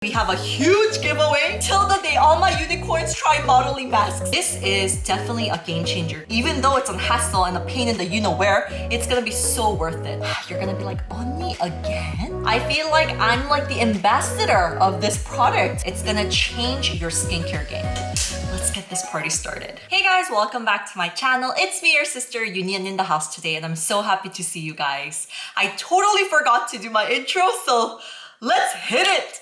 We have a huge giveaway till the day all my unicorns try modeling masks. This is definitely a game changer. Even though it's a hassle and a pain in the you-know-where, it's gonna be so worth it. You're gonna be like, Onni again? I feel like I'm like the ambassador of this product. It's gonna change your skincare game. Let's get this party started. Hey guys, welcome back to my channel. It's me, your sister, EuniUnni in the house today, and I'm so happy to see you guys. I totally forgot to do my intro, so let's hit it!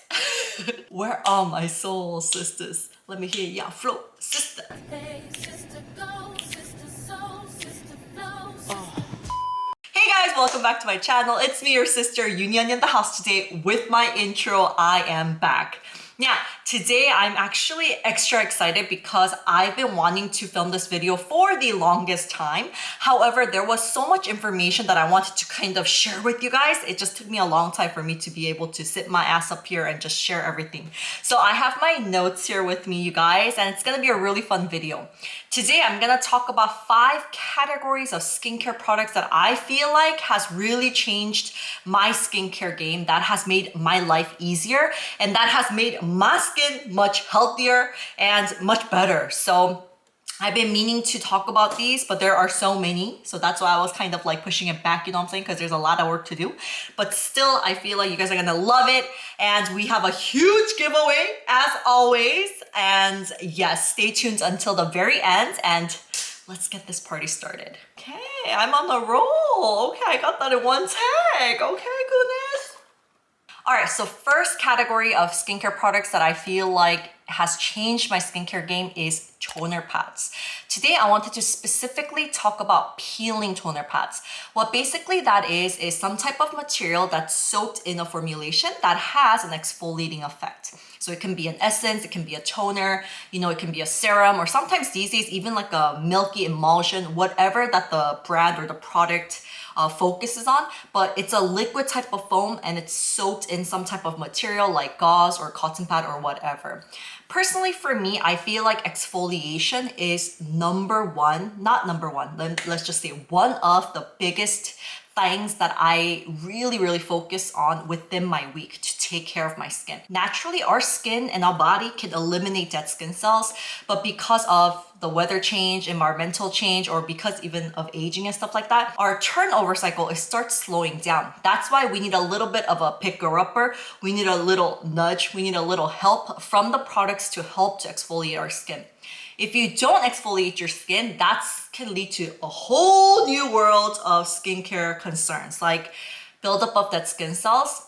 Where are my soul sisters? Let me hear ya flow, sister. Hey, sister, go, sister, soul, sister, flow. Hey guys, welcome back to my channel. It's me, your sister, EuniUnni in the house today with my intro. I am back. Yeah, today I'm actually extra excited because I've been wanting to film this video for the longest time. However, there was so much information that I wanted to kind of share with you guys. It just took me a long time for me to be able to sit my ass up here and just share everything. So I have my notes here with me, you guys, and it's gonna be a really fun video. Today, I'm gonna talk about 5 categories of skincare products that I feel like has really changed my skincare game, that has made my life easier, and that has made my skin much healthier and much better. So I've been meaning to talk about these, but there are so many. So that's why I was kind of like pushing it back, you know what I'm saying? Because there's a lot of work to do. But still, I feel like you guys are gonna love it. And we have a huge giveaway as always. And yes, stay tuned until the very end and let's get this party started. Okay, I'm on the roll. Okay, I got that in one tag. Okay, goodness. All right, so first category of skincare products that I feel like has changed my skincare game is toner pads. Today, I wanted to specifically talk about peeling toner pads. What basically that is some type of material that's soaked in a formulation that has an exfoliating effect. So it can be an essence, it can be a toner, you know, it can be a serum, or sometimes these days, even like a milky emulsion, whatever that the brand or the product focuses on, but it's a liquid type of foam and it's soaked in some type of material like gauze or cotton pad or whatever. Personally, for me, I feel like exfoliation is let's just say one of the biggest things that I really focus on within my week to take care of my skin. Naturally, our skin and our body can eliminate dead skin cells, but because of the weather change, environmental change, or because even of aging and stuff like that, our turnover cycle starts slowing down. That's why we need a little bit of a picker-upper. We need a little nudge. We need a little help from the products to help to exfoliate our skin. If you don't exfoliate your skin, that can lead to a whole new world of skincare concerns, like buildup of dead skin cells.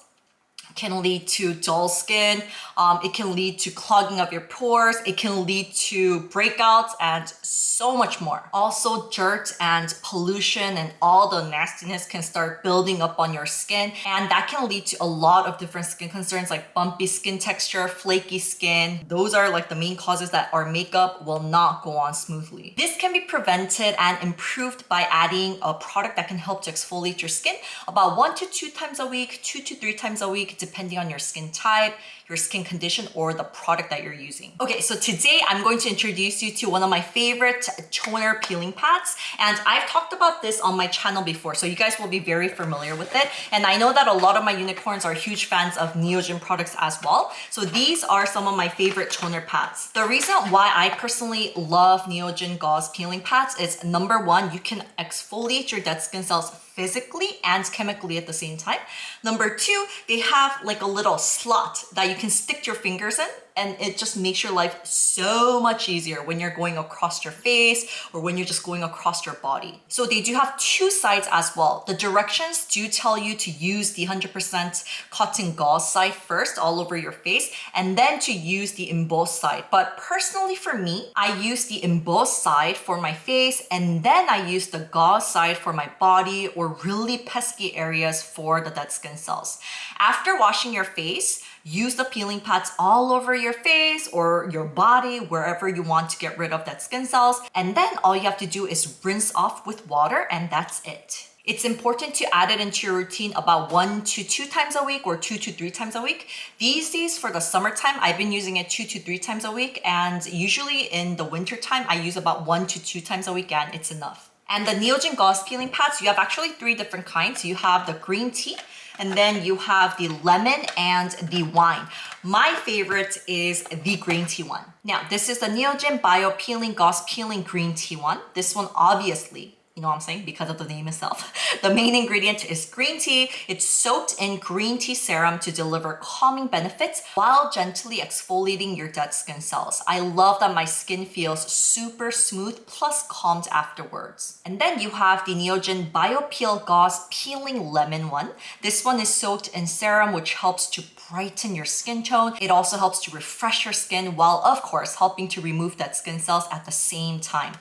Can lead to dull skin, it can lead to clogging of your pores, it can lead to breakouts and so much more. Also, dirt and pollution and all the nastiness can start building up on your skin, and that can lead to a lot of different skin concerns like bumpy skin texture, flaky skin. Those are like the main causes that our makeup will not go on smoothly. This can be prevented and improved by adding a product that can help to exfoliate your skin about 1 to 2 times a week, 2 to 3 times a week, depending on your skin type, your skin condition, or the product that you're using. Okay, so today I'm going to introduce you to one of my favorite toner peeling pads, and I've talked about this on my channel before, so you guys will be very familiar with it. And I know that a lot of my unicorns are huge fans of NEOGEN products as well. So these are some of my favorite toner pads. The reason why I personally love NEOGEN Gauze peeling pads is number 1, you can exfoliate your dead skin cells physically and chemically at the same time. Number 2, they have like a little slot that you can stick your fingers in, and it just makes your life so much easier when you're going across your face or when you're just going across your body. So they do have 2 sides as well. The directions do tell you to use the 100% cotton gauze side first all over your face, and then to use the embossed side. But personally for me, I use the embossed side for my face, and then I use the gauze side for my body or really pesky areas for the dead skin cells. After washing your face, use the peeling pads all over your face or your body, wherever you want to get rid of dead skin cells. And then all you have to do is rinse off with water, and that's it. It's important to add it into your routine about 1 to 2 times a week or 2 to 3 times a week. These days for the summertime, I've been using it 2 to 3 times a week. And usually in the winter time, I use about 1 to 2 times a week, and it's enough. And the NEOGEN Gauze peeling pads, you have actually 3 different kinds. You have the green tea, And then you have the lemon and the wine. My favorite is the green tea one. Now, this is the Neogen Bio Peeling Gauze Peeling Green Tea one. This one obviously, you know what I'm saying? Because of the name itself. The main ingredient is green tea. It's soaked in green tea serum to deliver calming benefits while gently exfoliating your dead skin cells. I love that my skin feels super smooth plus calmed afterwards. And then you have the Neogen Bio Peel Gauze Peeling Lemon one. This one is soaked in serum, which helps to brighten your skin tone. It also helps to refresh your skin while, of course, helping to remove dead skin cells at the same time.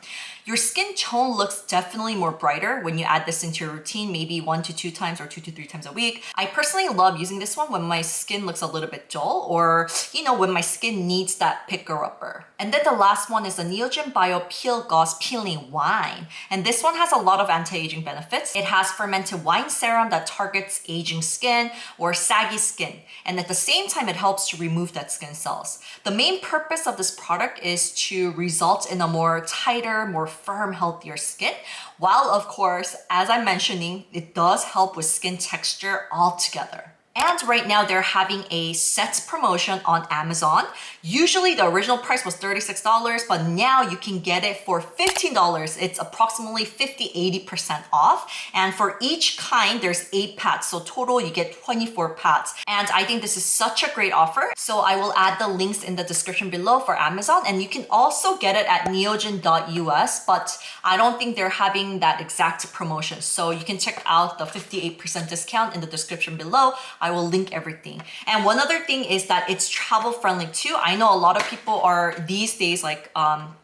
Your skin tone looks definitely more brighter when you add this into your routine, maybe 1 to 2 times or 2 to 3 times a week. I personally love using this one when my skin looks a little bit dull or, when my skin needs that picker-upper. And then the last one is the Neogen Bio Peel Gauze Peeling Wine. And this one has a lot of anti-aging benefits. It has fermented wine serum that targets aging skin or saggy skin. And at the same time, it helps to remove dead skin cells. The main purpose of this product is to result in a more tighter, more firm, healthier skin. While of course, as I'm mentioning, it does help with skin texture altogether. And right now they're having a set promotion on Amazon. Usually the original price was $36, but now you can get it for $15. It's approximately 50-80% off. And for each kind, there's 8 pads. So total, you get 24 pads. And I think this is such a great offer. So I will add the links in the description below for Amazon. And you can also get it at neogen.us, but I don't think they're having that exact promotion. So you can check out the 58% discount in the description below. I will link everything. And one other thing is that it's travel friendly too. I know a lot of people are these days like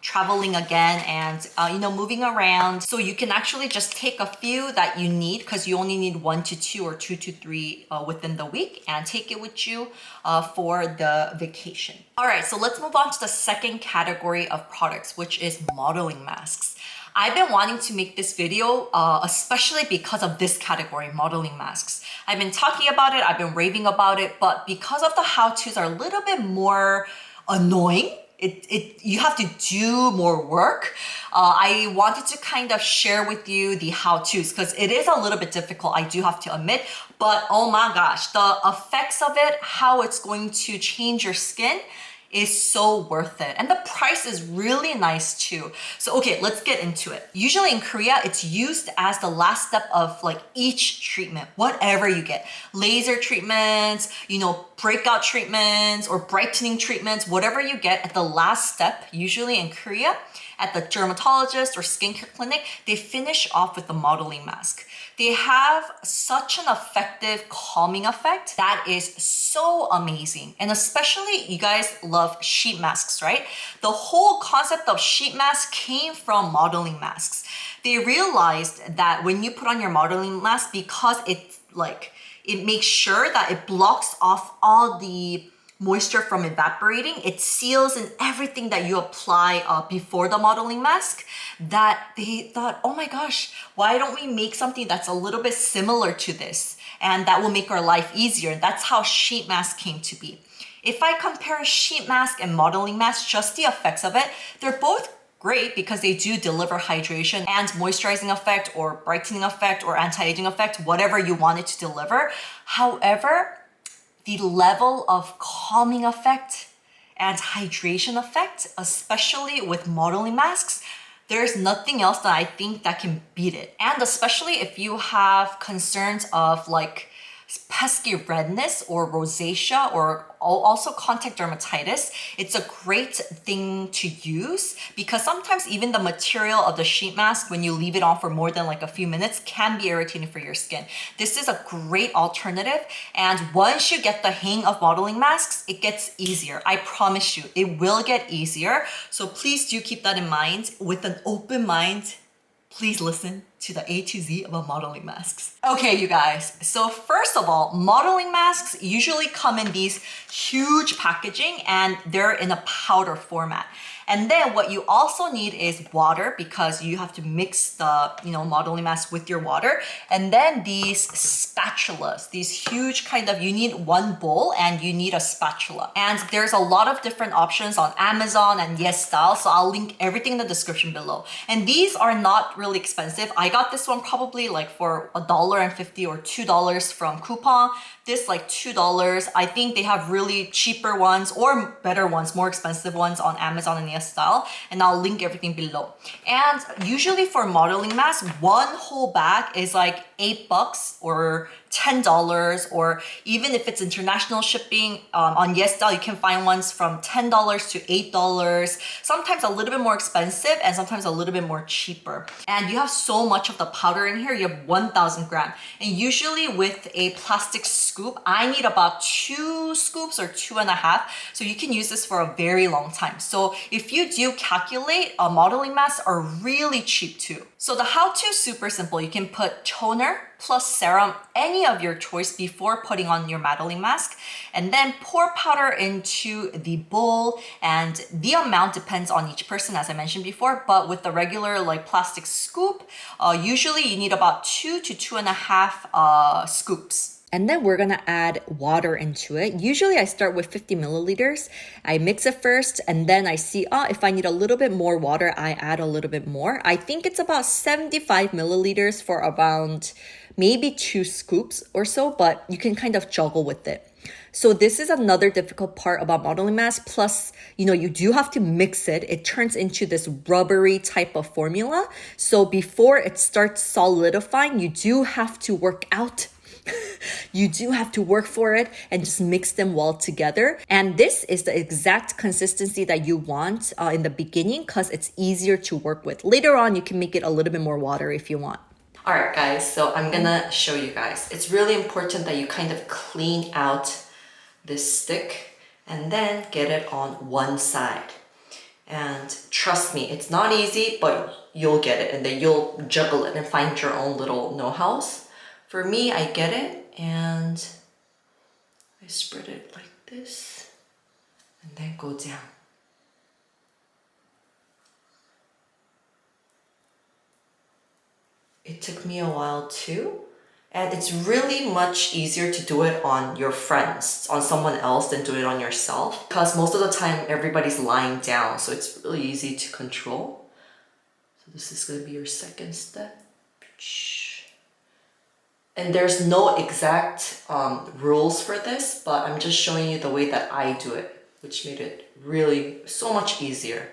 traveling again and moving around. So you can actually just take a few that you need because you only need 1 to 2 or 2 to 3 within the week and take it with you for the vacation. All right, so let's move on to the second category of products, which is modeling masks. I've been wanting to make this video, especially because of this category, modeling masks. I've been talking about it, I've been raving about it, but because of the how-tos are a little bit more annoying, you have to do more work. I wanted to kind of share with you the how-tos because it is a little bit difficult, I do have to admit, but oh my gosh, the effects of it, how it's going to change your skin, is so worth it. And the price is really nice too. So okay, let's get into it. Usually in Korea, it's used as the last step of like each treatment, whatever you get. Laser treatments, breakout treatments or brightening treatments, whatever you get at the last step, usually in Korea, at the dermatologist or skincare clinic, they finish off with the modeling mask. They have such an effective calming effect that is so amazing. And especially you guys love sheet masks, right? The whole concept of sheet mask came from modeling masks. They realized that when you put on your modeling mask, because it makes sure that it blocks off all the moisture from evaporating, it seals in everything that you apply before the modeling mask, that they thought, oh my gosh, why don't we make something that's a little bit similar to this? And that will make our life easier. That's how sheet mask came to be. If I compare sheet mask and modeling mask, just the effects of it, they're both great because they do deliver hydration and moisturizing effect or brightening effect or anti-aging effect, whatever you want it to deliver. However, the level of calming effect and hydration effect, especially with modeling masks, there's nothing else that I think that can beat it. And especially if you have concerns of like pesky redness or rosacea or also contact dermatitis, it's a great thing to use because sometimes even the material of the sheet mask, when you leave it on for more than like a few minutes, can be irritating for your skin. This is a great alternative. And once you get the hang of modeling masks, it gets easier. I promise you, it will get easier. So please do keep that in mind. With an open mind, please listen to the A to Z about modeling masks. Okay, you guys. So first of all, modeling masks usually come in these huge packaging and they're in a powder format. And then what you also need is water because you have to mix the, modeling mask with your water. And then these spatulas, these huge you need one bowl and you need a spatula. And there's a lot of different options on Amazon and YesStyle, so I'll link everything in the description below. And these are not really expensive. I got this one probably for $1.50 or $2 from coupon. This $2. I think they have really cheaper ones or better ones, more expensive ones on Amazon and YesStyle, and I'll link everything below. And usually for modeling masks, one whole bag is $8 or $10, or even if it's international shipping, on YesStyle you can find ones from $10 to $8, sometimes a little bit more expensive and sometimes a little bit more cheaper. And you have so much of the powder in here, you have 1,000 grams. And usually with a plastic scoop, I need about 2 scoops or 2.5, so you can use this for a very long time. So if you do calculate, modeling masks are really cheap too. So the how-to is super simple. You can put toner plus serum, any of your choice, before putting on your modeling mask, and then pour powder into the bowl, and the amount depends on each person, as I mentioned before, but with the regular plastic scoop, usually you need about 2 to 2.5 scoops. And then we're gonna add water into it. Usually I start with 50 milliliters. I mix it first and then I see, if I need a little bit more water, I add a little bit more. I think it's about 75 milliliters for around maybe 2 scoops or so, but you can kind of juggle with it. So this is another difficult part about modeling mask. Plus, you do have to mix it. It turns into this rubbery type of formula. So before it starts solidifying, you do have to work out. You do have to work for it and just mix them well together. And this is the exact consistency that you want in the beginning because it's easier to work with. Later on, you can make it a little bit more water if you want. All right, guys, so I'm gonna show you guys. It's really important that you kind of clean out this stick and then get it on one side. And trust me, it's not easy, but you'll get it and then you'll juggle it and find your own little know-hows. For me, I get it and I spread it like this and then go down. It took me a while too, and it's really much easier to do it on your friends, on someone else, than do it on yourself, because most of the time everybody's lying down, so it's really easy to control. So this is going to be your second step. And there's no exact rules for this, but I'm just showing you the way that I do it, which made it really so much easier.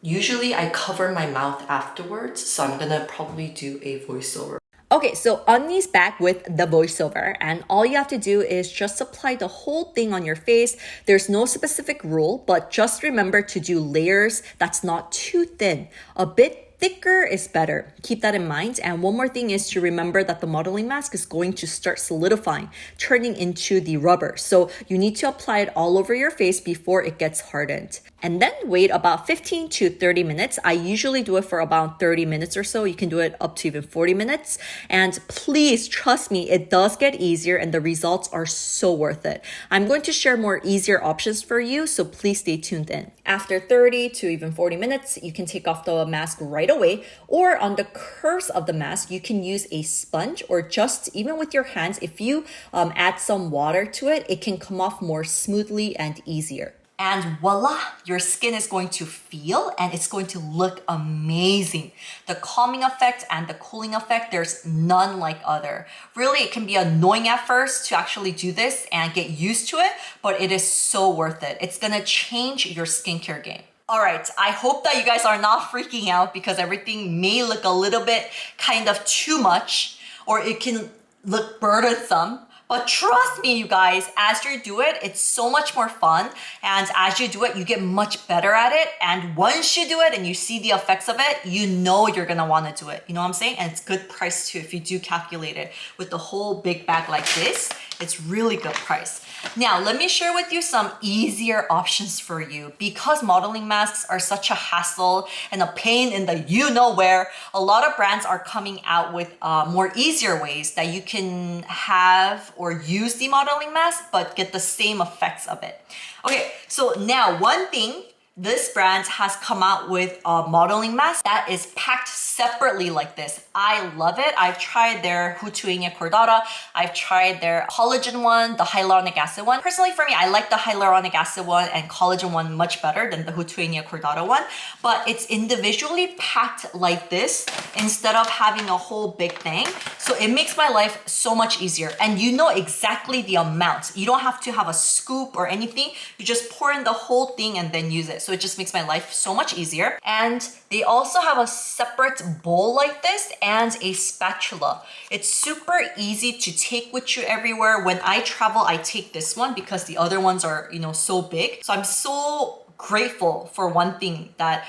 Usually I cover my mouth afterwards, so I'm gonna probably do a voiceover. Okay, so EuniUnni's back with the voiceover, and all you have to do is just apply the whole thing on your face. There's no specific rule, but just remember to do layers that's not too thin. A bit thicker is better. Keep that in mind. And one more thing is to remember that the modeling mask is going to start solidifying, turning into the rubber. So you need to apply it all over your face before it gets hardened. And then wait about 15 to 30 minutes. I usually do it for about 30 minutes or so. You can do it up to even 40 minutes. And please trust me, it does get easier and the results are so worth it. I'm going to share more easier options for you, so please stay tuned in. After 30 to even 40 minutes, you can take off the mask right away, or on the curves of the mask, you can use a sponge, or just even with your hands, if you add some water to it, it can come off more smoothly and easier. And voila, your skin is going to feel and it's going to look amazing. The calming effect and the cooling effect, there's none like other. Really, it can be annoying at first to actually do this and get used to it, but it is so worth it. It's gonna change your skincare game. All right, I hope that you guys are not freaking out because everything may look a little bit kind of too much, or it can look burdensome. But trust me, you guys, as you do it, it's so much more fun. And as you do it, you get much better at it. And once you do it and you see the effects of it, you know you're gonna wanna do it. You know what I'm saying? And it's good price too if you do calculate it. With the whole big bag like this, it's really good price. Now, let me share with you some easier options for you. Because modeling masks are such a hassle and a pain in the you-know-where, a lot of brands are coming out with more easier ways that you can have or use the modeling mask, but get the same effects of it. Okay, so now one thing This brand has come out with a modeling mask that is packed separately like this. I love it. I've tried their EuniUnni cordata. I've tried their collagen one, the hyaluronic acid one. Personally, for me, I like the hyaluronic acid one and collagen one much better than the EuniUnni cordata one. But it's individually packed like this instead of having a whole big thing. So it makes my life so much easier. And you know exactly the amount. You don't have to have a scoop or anything. You just pour in the whole thing and then use it. So it just makes my life so much easier. And they also have a separate bowl like this and a spatula. It's super easy to take with you everywhere. When I travel, I take this one because the other ones are, you know, so big. So I'm so grateful for one thing that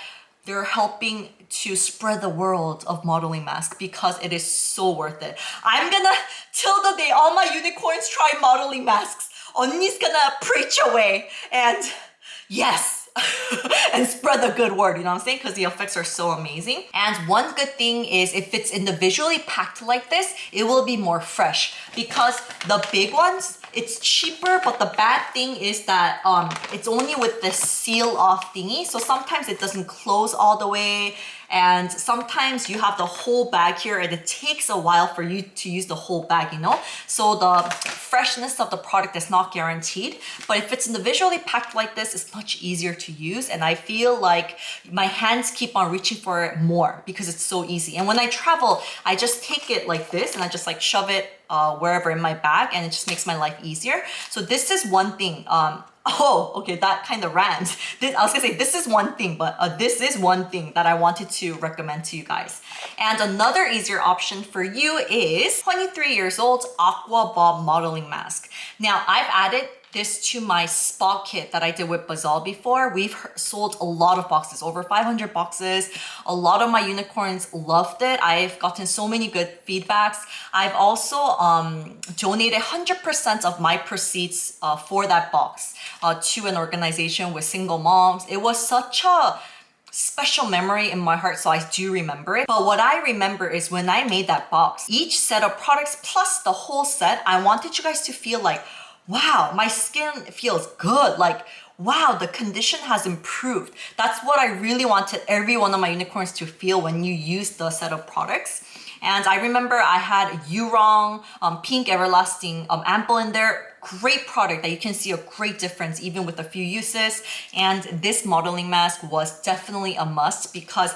they're helping to spread the world of modeling mask because it is so worth it. I'm gonna, till the day all my unicorns try modeling masks, 언니's gonna preach away and yes. And spread the good word, you know what I'm saying? Because the effects are so amazing. And one good thing is if it's individually packed like this, it will be more fresh because the big ones, it's cheaper, but the bad thing is that it's only with the seal off thingy. So sometimes it doesn't close all the way. And sometimes you have the whole bag here and it takes a while for you to use the whole bag, you know? So the freshness of the product is not guaranteed. But if it's individually packed like this, it's much easier to use. And I feel like my hands keep on reaching for it more because it's so easy. And when I travel, I just take it like this and I just like shove it wherever in my bag and it just makes my life easier. So this is one thing. Oh, okay, that kind of rant. I was gonna say this is one thing, but this is one thing that I wanted to recommend to you guys. And another easier option for you is 23 years old Aqua Bob modeling mask. Now, I've added this to my spa kit that I did with Bazal before. We've sold a lot of boxes, over 500 boxes. A lot of my unicorns loved it. I've gotten so many good feedbacks. I've also donated 100% of my proceeds for that box to an organization with single moms. It was such a special memory in my heart, so I do remember it. But what I remember is when I made that box, each set of products plus the whole set, I wanted you guys to feel like, wow, my skin feels good. Like, wow, the condition has improved. That's what I really wanted every one of my unicorns to feel when you use the set of products. And I remember I had Yurong Pink Everlasting Ample in there. Great product that you can see a great difference even with a few uses. And this modeling mask was definitely a must because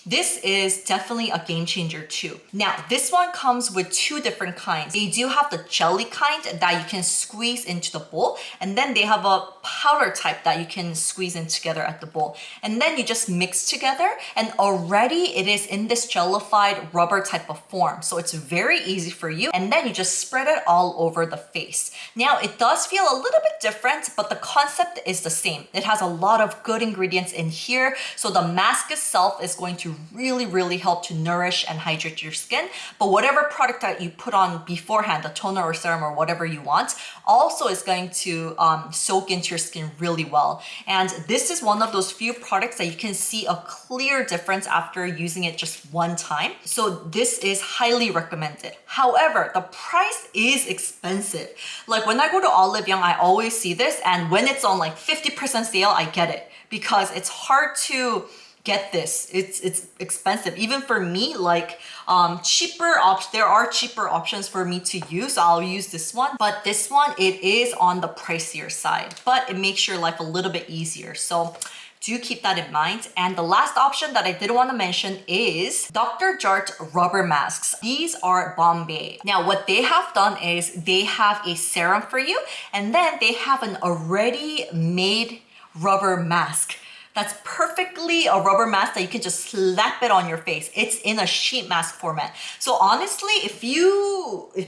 this is definitely a game changer too. Now, this one comes with two different kinds. They do have the jelly kind that you can squeeze into the bowl, and then they have a powder type that you can squeeze in together at the bowl. And then you just mix together, and already it is in this jellified rubber type of form. So it's very easy for you. And then you just spread it all over the face. Now, it does feel a little bit different, but the concept is the same. It has a lot of good ingredients in here. So the mask itself is going to really help to nourish and hydrate your skin. But whatever product that you put on beforehand, a toner or serum or whatever you want, also is going to soak into your skin really well. And this is one of those few products that you can see a clear difference after using it just one time. So this is highly recommended. However, the price is expensive. Like when I go to Olive Young, I always see this, and when it's on like 50% sale, I get it because it's hard to get this. It's expensive. Even for me, like there are cheaper options for me to use. I'll use this one, but this one, it is on the pricier side, but it makes your life a little bit easier. So do keep that in mind. And the last option that I did want to mention is Dr.JART rubber masks. These are Bombay. Now, what they have done is they have a serum for you, and then they have an already made rubber mask. That's perfectly a rubber mask that you can just slap it on your face. It's in a sheet mask format. So honestly, if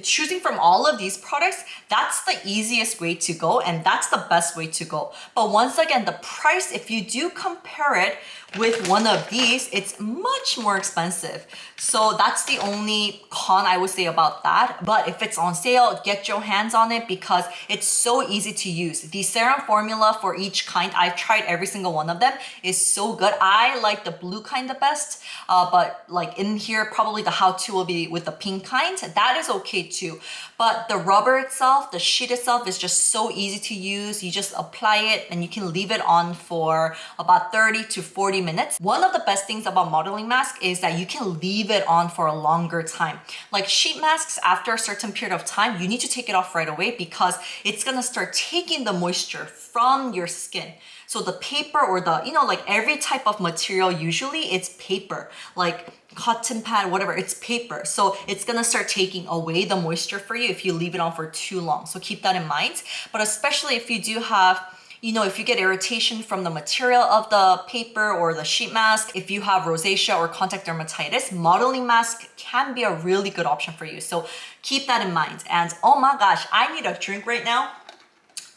choosing from all of these products, that's the easiest way to go and that's the best way to go. But once again, the price, if you do compare it with one of these, it's much more expensive. So that's the only con I would say about that. But if it's on sale, get your hands on it because it's so easy to use. The serum formula for each kind, I've tried every single one of them. is so good. I like the blue kind the best, but like in here, probably the how-to will be with the pink kind. That is okay too. But the rubber itself, the sheet itself is just so easy to use. You just apply it and you can leave it on for about 30 to 40 minutes. One of the best things about modeling mask is that you can leave it on for a longer time. Like sheet masks, after a certain period of time, you need to take it off right away because it's gonna start taking the moisture from your skin. So the paper or the, like every type of material, usually it's paper, like cotton pad, whatever, it's paper. So it's gonna start taking away the moisture for you if you leave it on for too long. So keep that in mind. But especially if you do have, if you get irritation from the material of the paper or the sheet mask, if you have rosacea or contact dermatitis, modeling mask can be a really good option for you. So keep that in mind. And oh my gosh, I need a drink right now.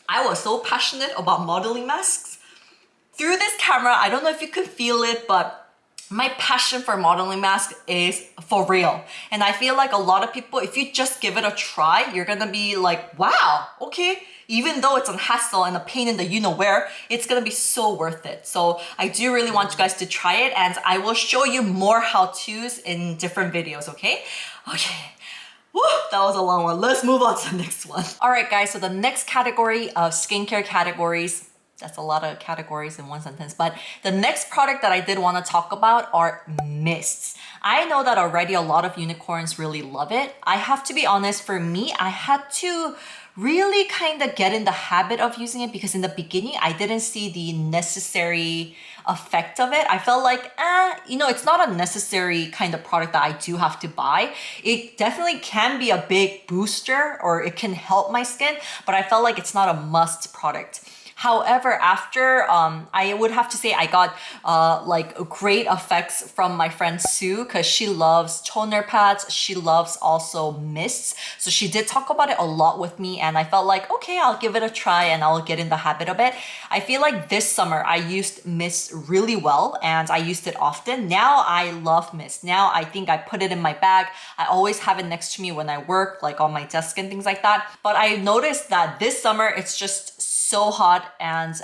I was so passionate about modeling masks. Through this camera, I don't know if you could feel it, but my passion for modeling mask is for real. And I feel like a lot of people, if you just give it a try, you're gonna be like, wow, okay. Even though it's a hassle and a pain in the you-know-where, it's gonna be so worth it. So I do really want you guys to try it, and I will show you more how-tos in different videos, okay? Okay. Woo, that was a long one. Let's move on to the next one. All right, guys, so the next category of skincare categories, that's a lot of categories in one sentence, but the next product that I did want to talk about are mists. I know that already a lot of unicorns really love it. I have to be honest, for me, I had to really kind of get in the habit of using it because in the beginning, I didn't see the necessary effect of it. I felt like, it's not a necessary kind of product that I do have to buy. It definitely can be a big booster or it can help my skin, but I felt like it's not a must product. However, after, I would have to say I got like great effects from my friend Sue because she loves toner pads. She loves also mists. So she did talk about it a lot with me and I felt like, okay, I'll give it a try and I'll get in the habit of it. I feel like this summer I used mist really well and I used it often. Now I love mist. Now I think I put it in my bag. I always have it next to me when I work, like on my desk and things like that. But I noticed that this summer it's just so hot and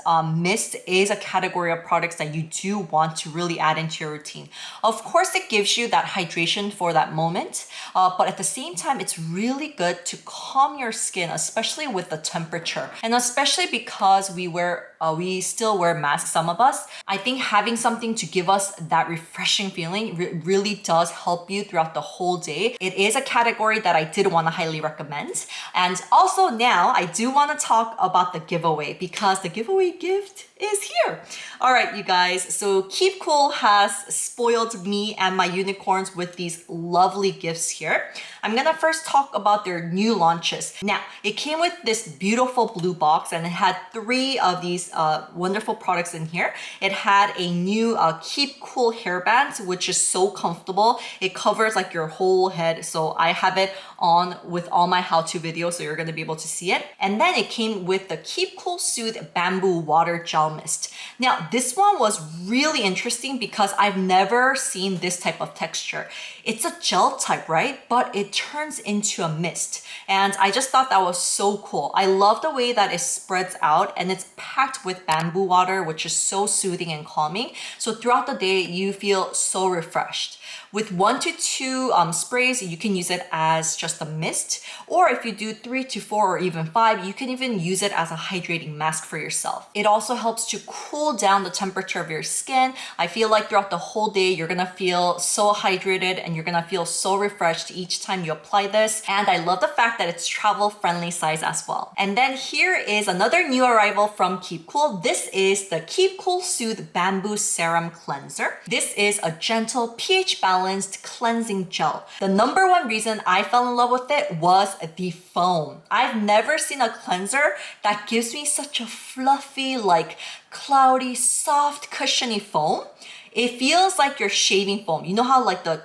mist is a category of products that you do want to really add into your routine. Of course, it gives you that hydration for that moment, but at the same time, it's really good to calm your skin, especially with the temperature. And especially because we still wear masks, some of us, I think having something to give us that refreshing feeling really does help you throughout the whole day. It is a category that I did want to highly recommend. And also now I do want to talk about the giveaway because the giveaway gift is here. All right, you guys. So Keep Cool has spoiled me and my unicorns with these lovely gifts here. I'm gonna first talk about their new launches. Now, it came with this beautiful blue box and it had 3 of these wonderful products in here. It had a new Keep Cool hairband, which is so comfortable. It covers like your whole head. So I have it on with all my how-to videos, so you're gonna be able to see it. And then it came with the Keep Cool Soothe Bamboo Water Gel Mist. Now, this one was really interesting because I've never seen this type of texture. It's a gel type, right? But it turns into a mist. And I just thought that was so cool. I love the way that it spreads out and it's packed with bamboo water, which is so soothing and calming. So throughout the day, you feel so refreshed. With 1 to 2 sprays, you can use it as just a mist. Or if you do 3 to 4 or even 5, you can even use it as a hydrating mask for yourself. It also helps to cool down the temperature of your skin. I feel like throughout the whole day, you're gonna feel so hydrated and you're gonna feel so refreshed each time you apply this. And I love the fact that it's travel-friendly size as well. And then here is another new arrival from Keep Cool. This is the Keep Cool Soothe Bamboo Serum Cleanser. This is a gentle pH balanced cleansing gel. The number one reason I fell in love with it was the foam. I've never seen a cleanser that gives me such a fluffy, like cloudy, soft, cushiony foam. It feels like you're shaving foam. You know how like the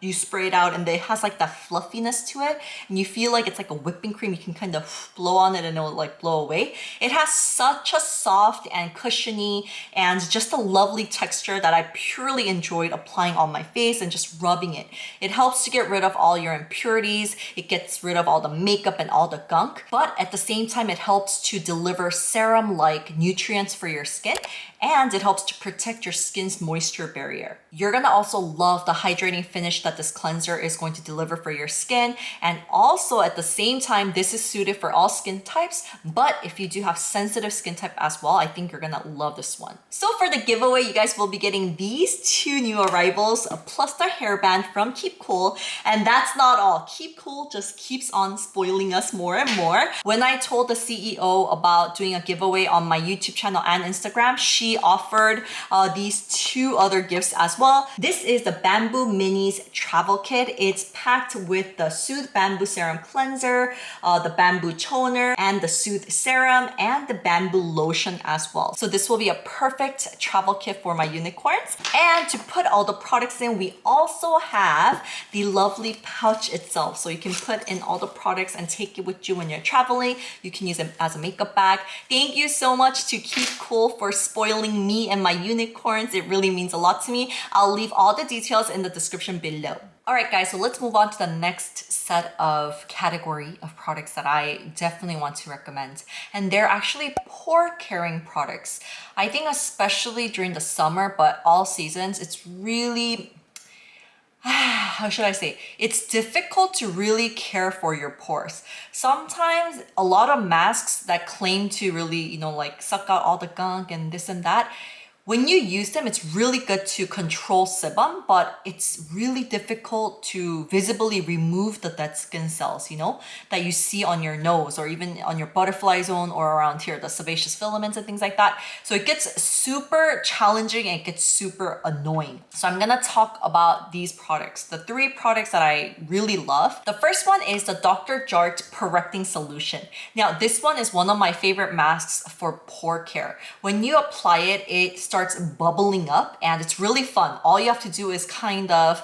you spray it out and it has like that fluffiness to it, and you feel like it's like a whipping cream. You can kind of blow on it and it'll like blow away. It has such a soft and cushiony and just a lovely texture that I purely enjoyed applying on my face and just rubbing it. It helps to get rid of all your impurities. It gets rid of all the makeup and all the gunk, but at the same time, it helps to deliver serum-like nutrients for your skin, and it helps to protect your skin's moisture barrier. You're gonna also love the hydrating finish that this cleanser is going to deliver for your skin, and also at the same time, this is suited for all skin types, but if you do have sensitive skin type as well, I think you're gonna love this one. So for the giveaway, you guys will be getting these 2 new arrivals, plus the hairband from Keep Cool, and that's not all. Keep Cool just keeps on spoiling us more and more. When I told the CEO about doing a giveaway on my YouTube channel and Instagram, she offered these 2 other gifts as well. This is the Bamboo Minis Travel Kit. It's packed with the Soothe Bamboo Serum Cleanser, the Bamboo Toner, and the Soothe Serum, and the Bamboo Lotion as well. So this will be a perfect travel kit for my unicorns. And to put all the products in, we also have the lovely pouch itself. So you can put in all the products and take it with you when you're traveling. You can use it as a makeup bag. Thank you so much to Keep Cool for spoiling me and my unicorns. It really means a lot to me. I'll leave all the details in the description below. All right, guys, so let's move on to the next set of category of products that I definitely want to recommend. And they're actually pore caring products. I think especially during the summer, but all seasons, it's really, how should I say? It's difficult to really care for your pores. Sometimes a lot of masks that claim to really, like suck out all the gunk and this and that, when you use them, it's really good to control sebum, but it's really difficult to visibly remove the dead skin cells, that you see on your nose or even on your butterfly zone or around here, the sebaceous filaments and things like that. So it gets super challenging and it gets super annoying. So I'm gonna talk about these products, the 3 products that I really love. The first one is the Dr.JART Porecting Solution. Now, this one is one of my favorite masks for pore care. When you apply it, it starts bubbling up and it's really fun. All you have to do is kind of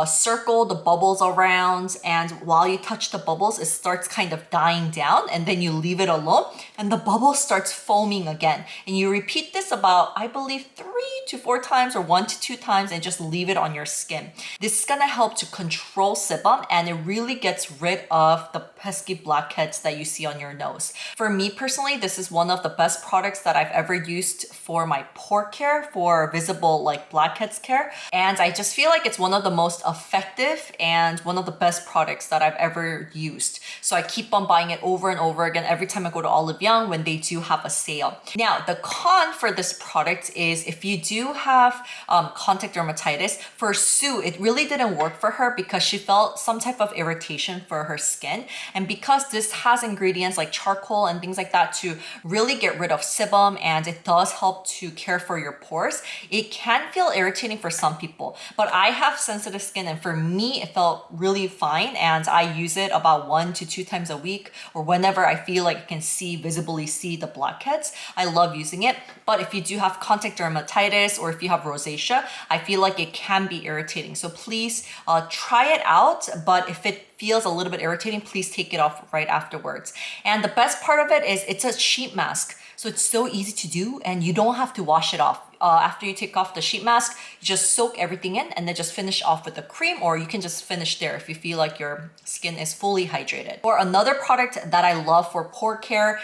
circle the bubbles around, and while you touch the bubbles, it starts kind of dying down, and then you leave it alone and the bubble starts foaming again. And you repeat this about, I believe, 3 to 4 times or 1 to 2 times, and just leave it on your skin. This is gonna help to control sebum, and it really gets rid of the pesky blackheads that you see on your nose. For me personally, this is one of the best products that I've ever used for my pore care, for visible like blackheads care. And I just feel like it's one of the most effective and one of the best products that I've ever used. So I keep on buying it over and over again every time I go to Olive Young when they do have a sale. Now, the con for this product is if you do have contact dermatitis, for Sue, it really didn't work for her because she felt some type of irritation for her skin. And because this has ingredients like charcoal and things like that to really get rid of sebum, and it does help to care for your pores, it can feel irritating for some people. But I have sensitive skin, and for me, it felt really fine, and I use it about 1 to 2 times a week, or whenever I feel like I can visibly see the blackheads. I love using it. But if you do have contact dermatitis or if you have rosacea, I feel like it can be irritating. So please try it out, but if it feels a little bit irritating, please take it off right afterwards. And the best part of it is it's a sheet mask. So it's so easy to do, and you don't have to wash it off. After you take off the sheet mask, you just soak everything in and then just finish off with the cream, or you can just finish there if you feel like your skin is fully hydrated. Or another product that I love for pore care,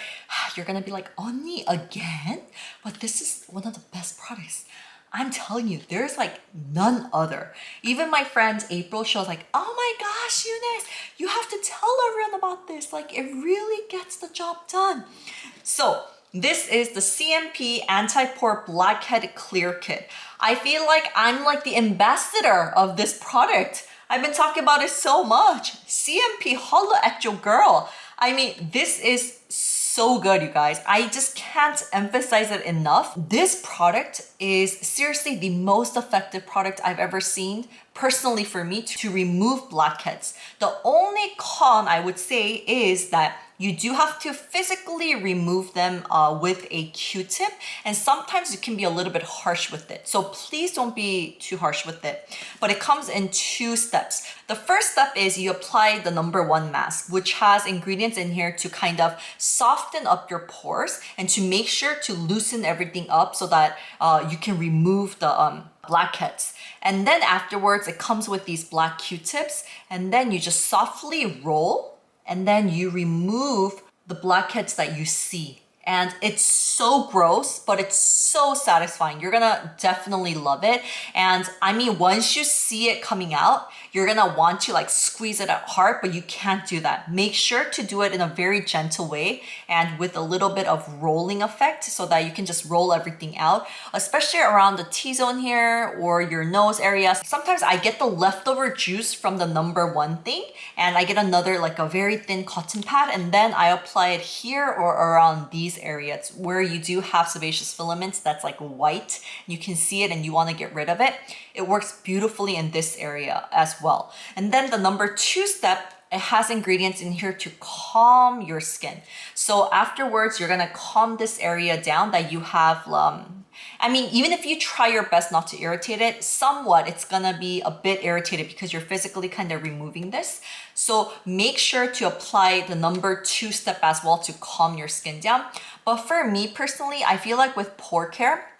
you're gonna be like, EuniUnni again? But this is one of the best products. I'm telling you, there's like none other. Even my friend April, she was like, oh my gosh, Eunice, you have to tell everyone about this. Like, it really gets the job done. So this is the CMP Anti-Pore Blackhead Clear Kit. I feel like I'm like the ambassador of this product. I've been talking about it so much. CMP, holla at your girl. I mean, this is so good, you guys. I just can't emphasize it enough. This product is seriously the most effective product I've ever seen, personally for me, to remove blackheads. The only con I would say is that you do have to physically remove them with a Q-tip, and sometimes you can be a little bit harsh with it. So please don't be too harsh with it. But it comes in 2 steps. The first step is you apply the #1 mask, which has ingredients in here to kind of soften up your pores and to make sure to loosen everything up so that you can remove the blackheads. And then afterwards, it comes with these black Q-tips, and then you just softly roll, and then you remove the blackheads that you see. And it's so gross, but it's so satisfying. You're gonna definitely love it. And I mean, once you see it coming out, you're gonna want to like squeeze it at hard, but you can't do that. Make sure to do it in a very gentle way and with a little bit of rolling effect so that you can just roll everything out, especially around the T-zone here or your nose area. Sometimes I get the leftover juice from the #1 thing, and I get another like a very thin cotton pad, and then I apply it here or around these areas where you do have sebaceous filaments that's like white. You can see it and you want to get rid of it. It works beautifully in this area as well. And then the #2 step, it has ingredients in here to calm your skin. So afterwards, you're gonna calm this area down that you have I mean, even if you try your best not to irritate it, somewhat it's gonna be a bit irritated because you're physically kind of removing this. So make sure to apply the #2 step as well to calm your skin down. But for me personally, I feel like with pore care,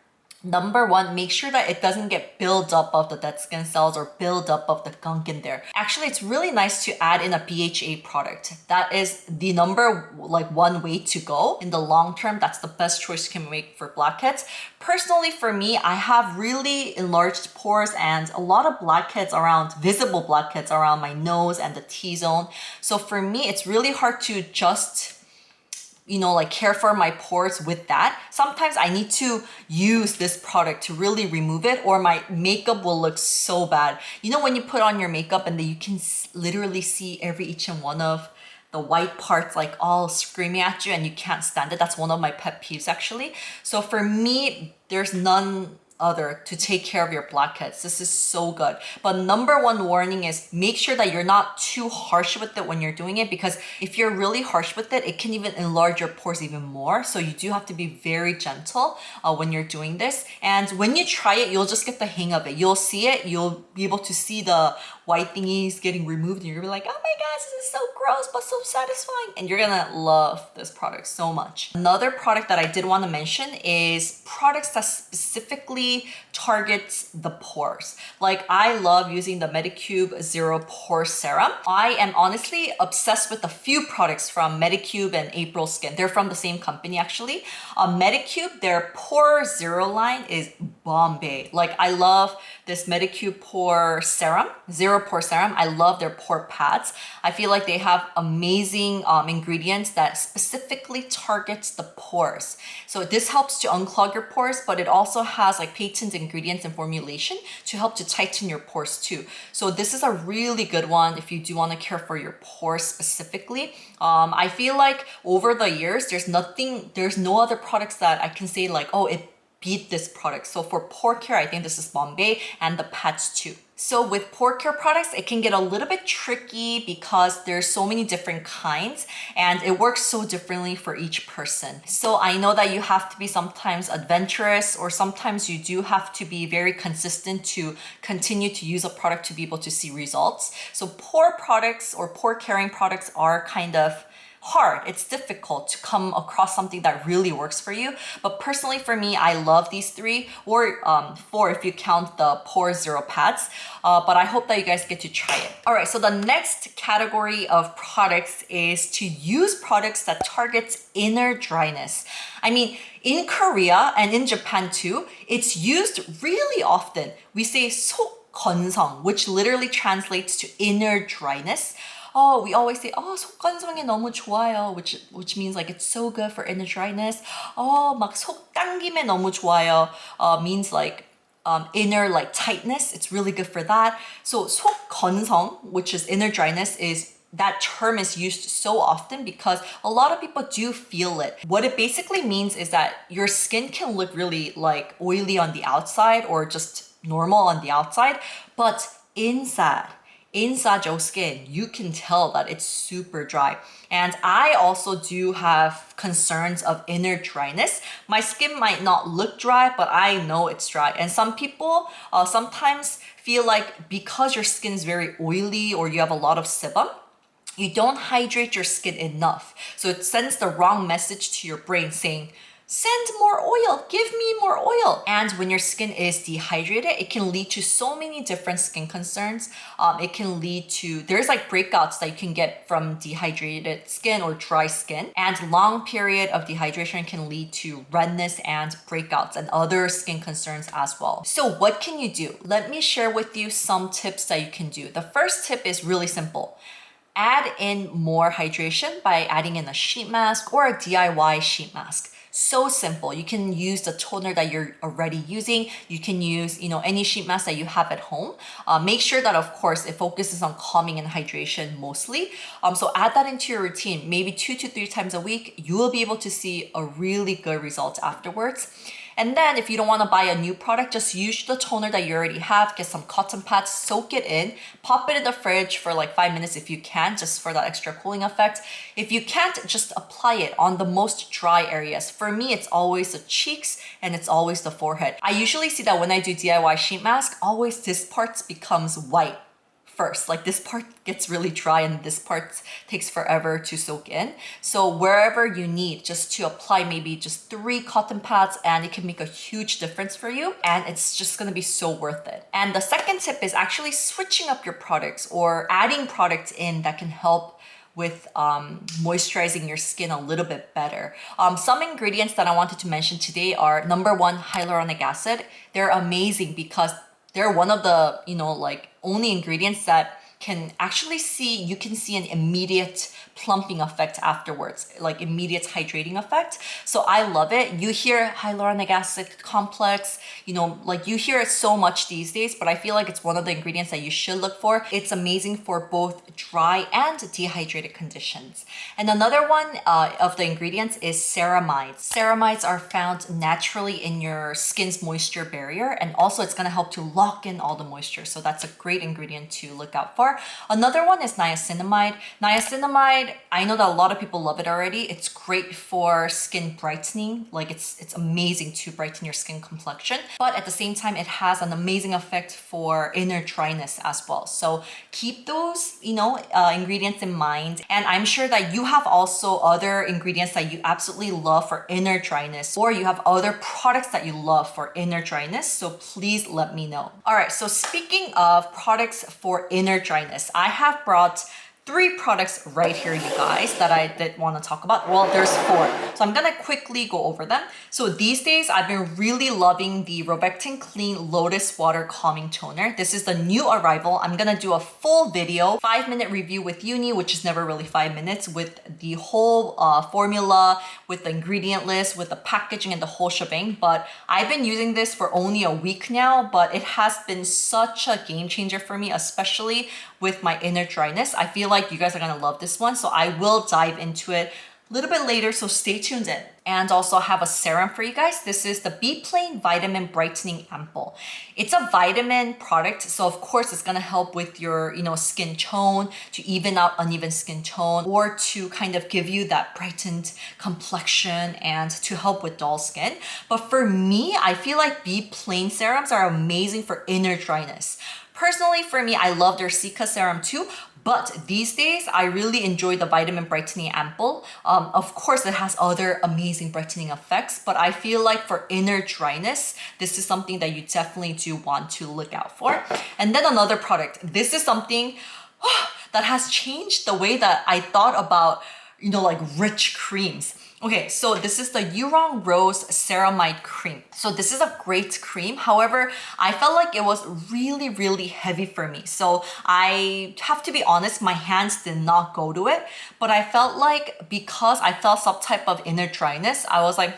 #1, make sure that it doesn't get build up of the dead skin cells or build up of the gunk in there. Actually, it's really nice to add in a BHA product. That is the #1 way to go. In the long term, that's the best choice you can make for blackheads. Personally, for me, I have really enlarged pores and a lot of blackheads around, visible blackheads around my nose and the T-zone. So for me, it's really hard to just like care for my pores with that. Sometimes I need to use this product to really remove it, or my makeup will look so bad. You know when you put on your makeup and then you can literally see every each and one of the white parts like all screaming at you and you can't stand it. That's one of my pet peeves actually. So for me, there's none other to take care of your blackheads. This is so good. But #1 warning is make sure that you're not too harsh with it when you're doing it, because if you're really harsh with it, it can even enlarge your pores even more. So you do have to be very gentle when you're doing this. And when you try it, you'll just get the hang of it. You'll see it, you'll be able to see the white thingies getting removed, and you're gonna be like, oh my gosh, this is so gross, but so satisfying. And you're gonna love this product so much. Another product that I did want to mention is products that specifically targets the pores. Like I love using the Medicube Zero Pore Serum. I am honestly obsessed with a few products from Medicube and April Skin. They're from the same company actually. Medicube, their Pore Zero line is Bombay. Like I love this Medicube Pore Serum, Zero Pore Serum. I love their pore pads. I feel like they have amazing ingredients that specifically targets the pores. So this helps to unclog your pores, but it also has like patent ingredients and formulation to help to tighten your pores too. So this is a really good one if you do want to care for your pores specifically. I feel like over the years, there's no other products that I can say like, oh, it beat this product. So for pore care, I think this is Bombay, and the pads too. So with pore care products, it can get a little bit tricky because there's so many different kinds and it works so differently for each person. So I know that you have to be sometimes adventurous, or sometimes you do have to be very consistent to continue to use a product to be able to see results. So pore products or pore caring products are kind of hard. It's difficult to come across something that really works for you. But personally for me, I love these 3, or 4 if you count the Pore Zero pads. But I hope that you guys get to try it. All right, so the next category of products is to use products that targets inner dryness. I mean, in Korea and in Japan too, it's used really often. We say 속건성, which literally translates to inner dryness. Oh, we always say, oh, 속건성이 너무 좋아요, which means like it's so good for inner dryness. Oh, 막 속 당김에 너무 좋아요, means like inner like tightness. It's really good for that. So 속건성, which is inner dryness, that term is used so often because a lot of people do feel it. What it basically means is that your skin can look really like oily on the outside or just normal on the outside, but inside inside your skin, you can tell that it's super dry. And I also do have concerns of inner dryness. My skin might not look dry, but I know it's dry. And some people sometimes feel like because your skin is very oily or you have a lot of sebum, you don't hydrate your skin enough. So it sends the wrong message to your brain saying, send more oil, give me more oil. And when your skin is dehydrated, it can lead to so many different skin concerns. It can lead to, there's like breakouts that you can get from dehydrated skin or dry skin. And long period of dehydration can lead to redness and breakouts and other skin concerns as well. So what can you do? Let me share with you some tips that you can do. The first tip is really simple. Add in more hydration by adding in a sheet mask or a DIY sheet mask. So simple. You can use the toner that you're already using. You can use, any sheet mask that you have at home. Make sure that, of course, it focuses on calming and hydration mostly. So add that into your routine. Maybe 2 to 3 times a week. You will be able to see a really good result afterwards. And then if you don't want to buy a new product, just use the toner that you already have, get some cotton pads, soak it in, pop it in the fridge for like 5 minutes if you can, just for that extra cooling effect. If you can't, just apply it on the most dry areas. For me, it's always the cheeks and it's always the forehead. I usually see that when I do DIY sheet mask, always this part becomes white first. Like this part gets really dry and this part takes forever to soak in. So wherever you need just to apply maybe just 3 cotton pads, and it can make a huge difference for you, and it's just gonna be so worth it. And the second tip is actually switching up your products or adding products in that can help with moisturizing your skin a little bit better. Some ingredients that I wanted to mention today are number 1, hyaluronic acid. They're amazing because they're one of the, only ingredients that can actually you can see an immediate plumping effect afterwards, like immediate hydrating effect. So I love it. You hear hyaluronic acid complex, you hear it so much these days, but I feel like it's one of the ingredients that you should look for. It's amazing for both dry and dehydrated conditions. And another one of the ingredients is ceramides. Ceramides are found naturally in your skin's moisture barrier, and also it's gonna help to lock in all the moisture. So that's a great ingredient to look out for. Another one is niacinamide. Niacinamide, I know that a lot of people love it already. It's great for skin brightening. Like it's amazing to brighten your skin complexion. But at the same time, it has an amazing effect for inner dryness as well. So keep those, ingredients in mind. And I'm sure that you have also other ingredients that you absolutely love for inner dryness, or you have other products that you love for inner dryness. So please let me know. All right, so speaking of products for inner dryness, I have brought 3 products right here, you guys, that I did want to talk about. Well, there's 4. So I'm going to quickly go over them. So these days, I've been really loving the Brightening Clean Lotus Water Calming Toner. This is the new arrival. I'm going to do a full video, 5-minute review with EuniUnni, which is never really 5 minutes, with the whole formula, with the ingredient list, with the packaging and the whole shebang. But I've been using this for only a week now, but it has been such a game changer for me, especially with my inner dryness. I feel like you guys are gonna love this one, so I will dive into it a little bit later, so stay tuned in. And also I have a serum for you guys. This is the Be Plain Vitamin Brightening Ampoule. It's a vitamin product, so of course it's gonna help with your skin tone, to even out uneven skin tone, or to kind of give you that brightened complexion and to help with dull skin. But for me, I feel like Be Plain serums are amazing for inner dryness. Personally, for me, I love their Cica serum too, but these days, I really enjoy the Vitamin Brightening Ampoule. Of course, it has other amazing brightening effects, but I feel like for inner dryness, this is something that you definitely do want to look out for. And then another product. This is something that has changed the way that I thought about, like rich creams. Okay, so this is the Yurong Rose Ceramide Cream. So this is a great cream. However, I felt like it was really, really heavy for me. So I have to be honest, my hands did not go to it. But I felt like because I felt some type of inner dryness, I was like,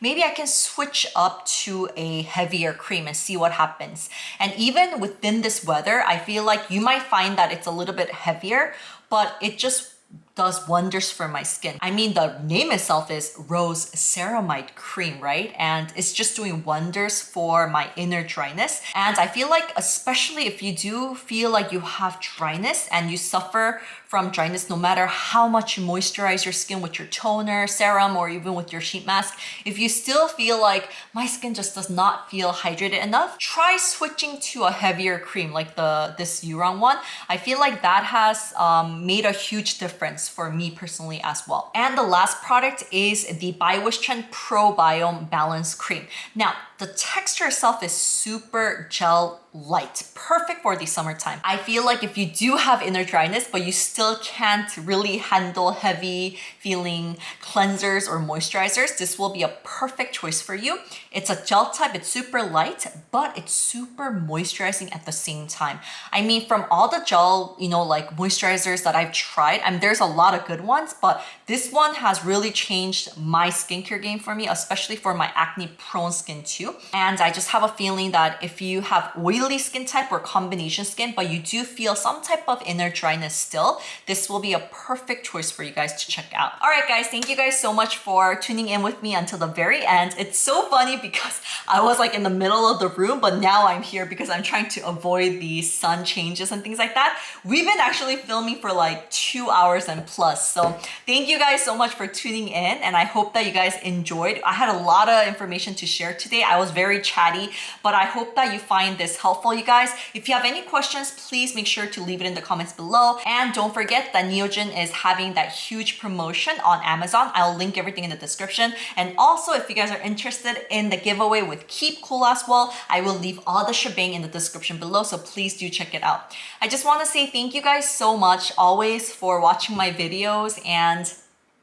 maybe I can switch up to a heavier cream and see what happens. And even within this weather, I feel like you might find that it's a little bit heavier, but it just does wonders for my skin. I mean, the name itself is Rose Ceramide Cream, right? And it's just doing wonders for my inner dryness. And I feel like, especially if you do feel like you have dryness and you suffer from dryness, no matter how much you moisturize your skin with your toner, serum, or even with your sheet mask, if you still feel like my skin just does not feel hydrated enough, try switching to a heavier cream like this Yurang one. I feel like that has made a huge difference for me personally as well. And the last product is the By Wishtrend Pro Biome Balance Cream. Now, the texture itself is super gel light, perfect for the summertime. I feel like if you do have inner dryness, but you still can't really handle heavy feeling cleansers or moisturizers, this will be a perfect choice for you. It's a gel type, it's super light, but it's super moisturizing at the same time. I mean, from all the gel, like moisturizers that I've tried, there's a lot of good ones, but this one has really changed my skincare game for me, especially for my acne prone skin too. And I just have a feeling that if you have oily skin type or combination skin, but you do feel some type of inner dryness still, this will be a perfect choice for you guys to check out. All right, guys, thank you guys so much for tuning in with me until the very end. It's so funny because I was like in the middle of the room, but now I'm here because I'm trying to avoid the sun changes and things like that. We've been actually filming for like 2 hours and plus. So thank you guys so much for tuning in, and I hope that you guys enjoyed. I had a lot of information to share today. I was very chatty, but I hope that you find this helpful, you guys. If you have any questions, please make sure to leave it in the comments below. And don't forget that Neogen is having that huge promotion on Amazon. I'll link everything in the description. And also, if you guys are interested in the giveaway with Keep Cool as well, I will leave all the shebang in the description below, so please do check it out. I just want to say thank you guys so much always for watching my videos, and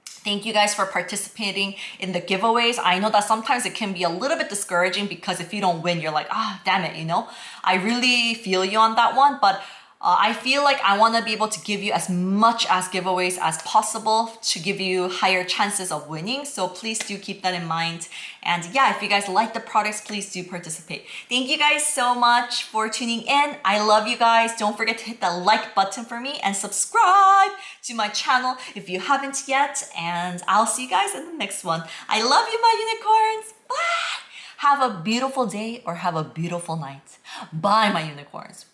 thank you guys for participating in the giveaways. I know that sometimes it can be a little bit discouraging because if you don't win, you're like, damn it, I really feel you on that one, but I feel like I want to be able to give you as much as giveaways as possible to give you higher chances of winning. So please do keep that in mind. And yeah, if you guys like the products, please do participate. Thank you guys so much for tuning in. I love you guys. Don't forget to hit the like button for me and subscribe to my channel if you haven't yet. And I'll see you guys in the next one. I love you, my unicorns. Bye. Have a beautiful day or have a beautiful night. Bye, my unicorns.